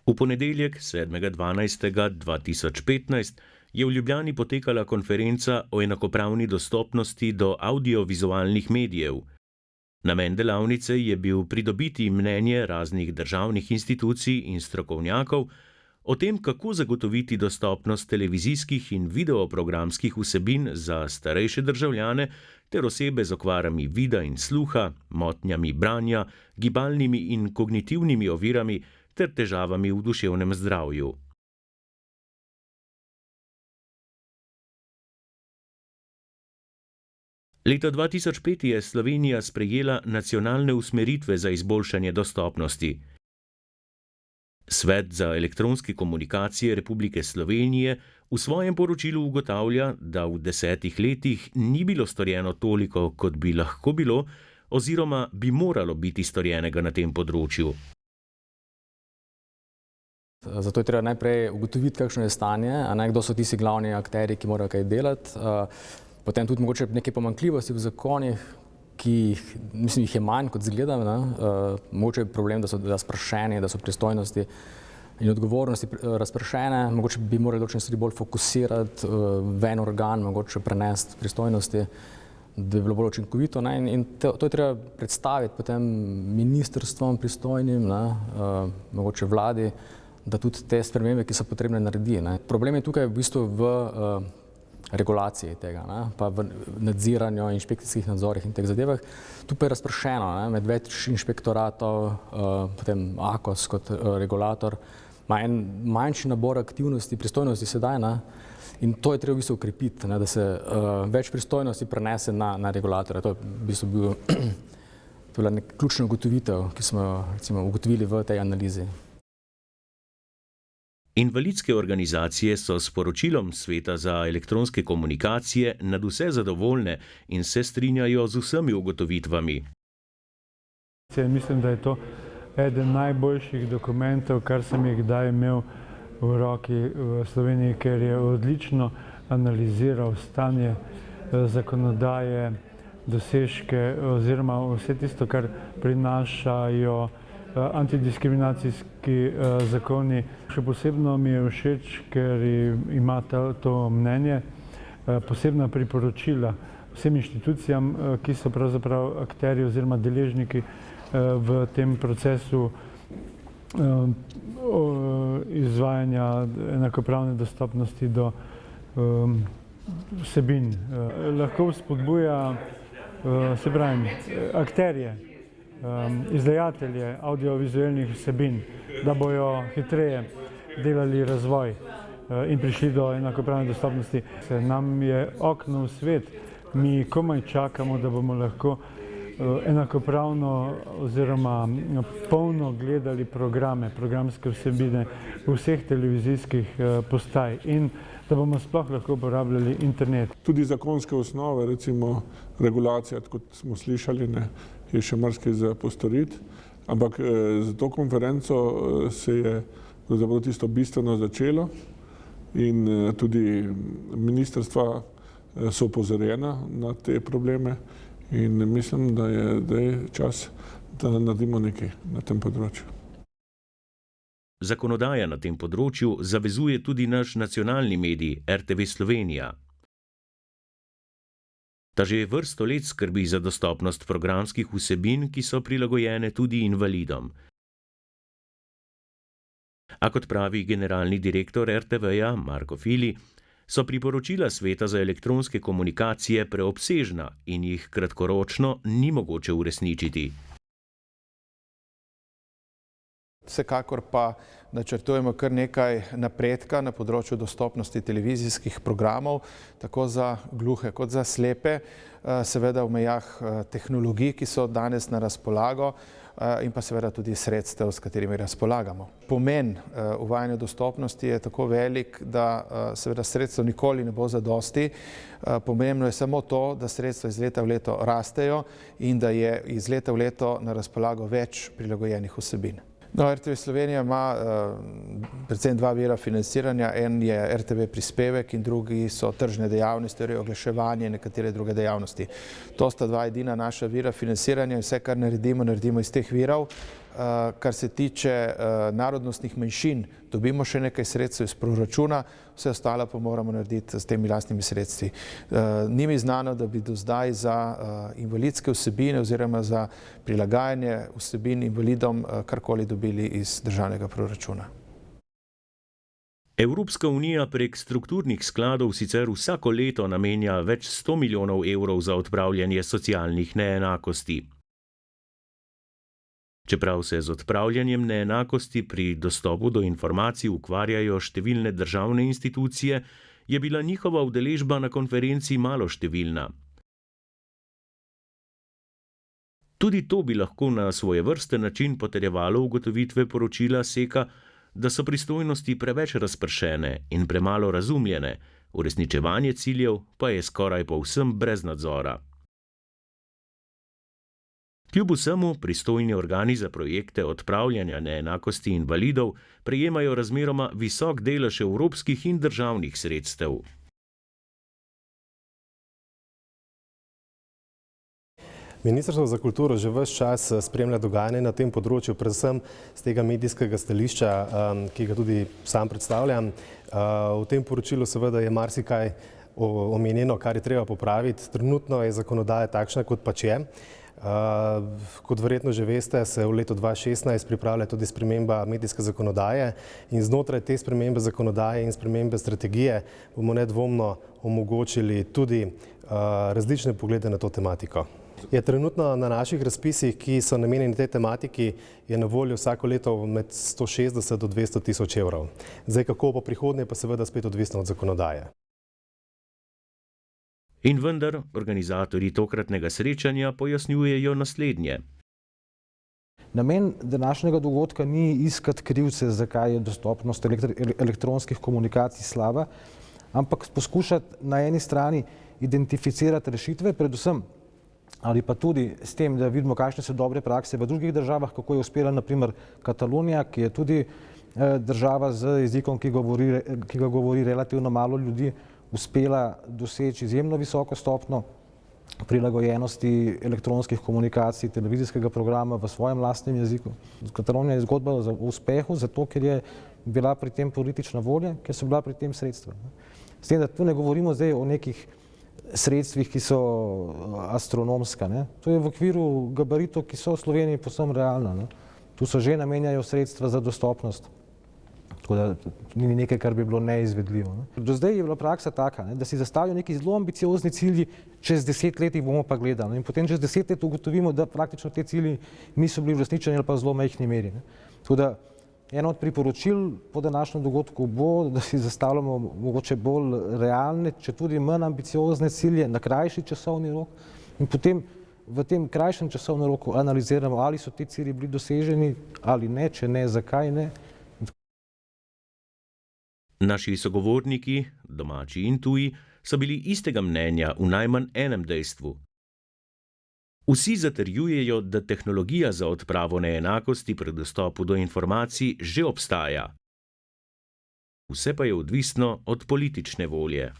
V ponedeljek 7.12.2015 je v Ljubljani potekala konferenca o enakopravni dostopnosti do audiovizualnih medijev. Namen delavnice je bil pridobiti mnenje raznih državnih institucij in strokovnjakov o tem, kako zagotoviti dostopnost televizijskih in videoprogramskih vsebin za starejše državljane ter osebe z okvarami vida in sluha, motnjami branja, gibalnimi in kognitivnimi ovirami ter težavami v duševnem zdravju. Leta 2005 je Slovenija sprejela nacionalne usmeritve za izboljšanje dostopnosti. Svet za elektronske komunikacije Republike Slovenije v svojem poročilu ugotavlja, da v 10 letih ni bilo storjeno toliko, kot bi lahko bilo, oziroma bi moralo biti storjenega na tem področju. Zato je treba najprej ugotoviti, kakšno je stanje, kdo so tisti glavni akterji, ki morajo kaj delati. Potem tudi mogoče neke pomanjkljivosti v zakonih, ki jih je manj, kot zgleda. Mogoče je problem, da so razpršeni, da so pristojnosti in odgovornosti razpršene. Mogoče bi morali določene stvari bolj fokusirati v en organ, mogoče prenesti pristojnosti, da bi bilo bolj učinkovito. In to je treba predstaviti potem ministrstvom pristojnim, mogoče vladi, da tudi te spremembe, ki so potrebne, naredi. Problem je tukaj v bistvu v regulaciji tega, pa v nadziranju, inšpekcijskih nadzorih in teh zadevah. Tu pa je razpršeno med več inšpektoratov, potem AKOS kot regulator, ima en manjši nabor aktivnosti, pristojnosti sedaj, in to je treba v bistvu ukrepiti, da se več pristojnosti prenese na regulatorja. To je v bistvu bila ključna ugotovitev, ki smo jo ugotovili v tej analizi. Invalidske organizacije so s poročilom Sveta za elektronske komunikacije nadvse zadovoljne in se strinjajo z vsemi ugotovitvami. Mislim, da je to eden najboljših dokumentov, kar sem jih kdaj imel v roki v Sloveniji, ker je odlično analiziral stanje zakonodaje, dosežke oziroma vse tisto, kar prinašajo antidiskriminacijski zakoni. Še posebno mi je všeč, ker ima to mnenje, posebna priporočila vsem inštitucijam, ki so pravzaprav akterji oziroma deležniki v tem procesu izvajanja enakopravne dostopnosti do vsebin. Lahko spodbuja, se pravi, akterje, izdajatelje audiovizualnih vsebin, da bojo hitreje delali razvoj in prišli do enakopravne dostopnosti. Nam je okno v svet, mi komaj čakamo, da bomo lahko enakopravno oziroma polno gledali programske vsebine vseh televizijskih postaj in da bomo sploh lahko uporabljali internet. Tudi zakonske osnove, recimo regulacija, kot smo slišali, je še marsikaj za postoriti, ampak za to konferenco se je pravzaprav tisto bistveno začelo in tudi ministrstva so opozorjena na te probleme in mislim, da je čas, da naredimo nekaj na tem področju. Zakonodaja na tem področju zavezuje tudi naš nacionalni medij RTV Slovenija. Ta že vrsto let skrbi za dostopnost programskih vsebin, ki so prilagojene tudi invalidom. A kot pravi generalni direktor RTV-ja Marko Fili, so priporočila Sveta za elektronske komunikacije preobsežna in jih kratkoročno ni mogoče uresničiti. Vsekakor pa načrtujemo kar nekaj napredka na področju dostopnosti televizijskih programov, tako za gluhe kot za slepe, seveda v mejah tehnologij, ki so danes na razpolago in pa seveda tudi sredstev, s katerimi razpolagamo. Pomen uvajanja dostopnosti je tako velik, da seveda sredstev nikoli ne bo zadosti. Pomembno je samo to, da sredstva iz leta v leto rastejo in da je iz leta v leto na razpolago več prilagojenih vsebin. RTV Slovenija ima predvsem dva vira financiranja. En je RTV prispevek in drugi so tržne dejavnosti, torej oglaševanje in nekatere druge dejavnosti. To sta dva edina naša vira financiranja in vse, kar naredimo iz teh virov. Kar se tiče narodnostnih manjšin, dobimo še nekaj sredstev iz proračuna, vse ostalo pa moramo narediti s temi lastnimi sredstvi. Ni mi znano, da bi do zdaj za invalidske vsebine oziroma za prilagajanje vsebin invalidom karkoli dobili iz državnega proračuna. Evropska unija prek strukturnih skladov sicer vsako leto namenja več 100 milijonov evrov za odpravljanje socialnih neenakosti. Čeprav se z odpravljanjem neenakosti pri dostopu do informacij ukvarjajo številne državne institucije, je bila njihova udeležba na konferenci maloštevilna. Tudi to bi lahko na svojevrsten način potrjevalo ugotovitve poročila SEKA, da so pristojnosti preveč razpršene in premalo razumljene, uresničevanje ciljev pa je skoraj povsem brez nadzora. Kljub vsemu pristojni organi za projekte odpravljanja neenakosti invalidov prejemajo razmeroma visok delež evropskih in državnih sredstev. Ministrstvo za kulturo že ves čas spremlja dogajanje na tem področju, predvsem z tega medijskega stališča, ki ga tudi sam predstavljam. V tem poročilu seveda je marsikaj omenjeno, kar je treba popraviti. Trenutno je zakonodaja takšna, kot pač je. Kot verjetno že veste, se v letu 2016 pripravlja tudi sprememba medijske zakonodaje in znotraj te spremembe zakonodaje in spremembe strategije bomo nedvomno omogočili tudi različne poglede na to tematiko. Je trenutno na naših razpisih, ki so namenjeni tej tematiki, je na voljo vsako leto med 160 do 200 tisoč evrov. Zdaj, kako po prihodnje, pa seveda spet odvisno od zakonodaje. In vendar organizatorji tokratnega srečanja pojasnjujejo naslednje. Namen današnjega dogodka ni iskati krivce, zakaj je dostopnost elektronskih komunikacij slaba, ampak poskušati na eni strani identificirati rešitve, predvsem ali pa tudi s tem, da vidimo, kakšne so dobre prakse v drugih državah, kako je uspela naprimer Katalonija, ki je tudi država z jezikom, ki ga govori relativno malo ljudi, uspela doseči izjemno visoko stopnjo prilagojenosti elektronskih komunikacij, televizijskega programa v svojem lastnem jeziku. Katalonija je zgodba o uspehu, zato ker je bila pri tem politična volja, ker so bila pri tem sredstva. S tem, da tu ne govorimo zdaj o nekih sredstvih, ki so astronomska. To je v okviru gabaritov, ki so v Sloveniji povsem realna. Tu so že namenjajo sredstva za dostopnost. Tako da ni nekaj, kar bi bilo neizvedljivo. Do zdaj je bila praksa taka, da si zastavijo neki zelo ambiciozni cilji, čez 10 let jih bomo pa gledali. In potem čez 10 let ugotovimo, da praktično te cilji niso bili uresničeni ali pa v zelo majhni meri. Tako da eno od priporočil po današnjem dogodku bo, da si zastavljamo mogoče bolj realne, če tudi manj ambiciozne cilje na krajši časovni rok in potem v tem krajšem časovnem roku analiziramo, ali so ti cilji bili doseženi ali ne, če ne, zakaj ne. Naši sogovorniki, domači in tuji, so bili istega mnenja v najmanj enem dejstvu. Vsi zatrjujejo, da tehnologija za odpravo neenakosti pri dostopu do informacij že obstaja. Vse pa je odvisno od politične volje.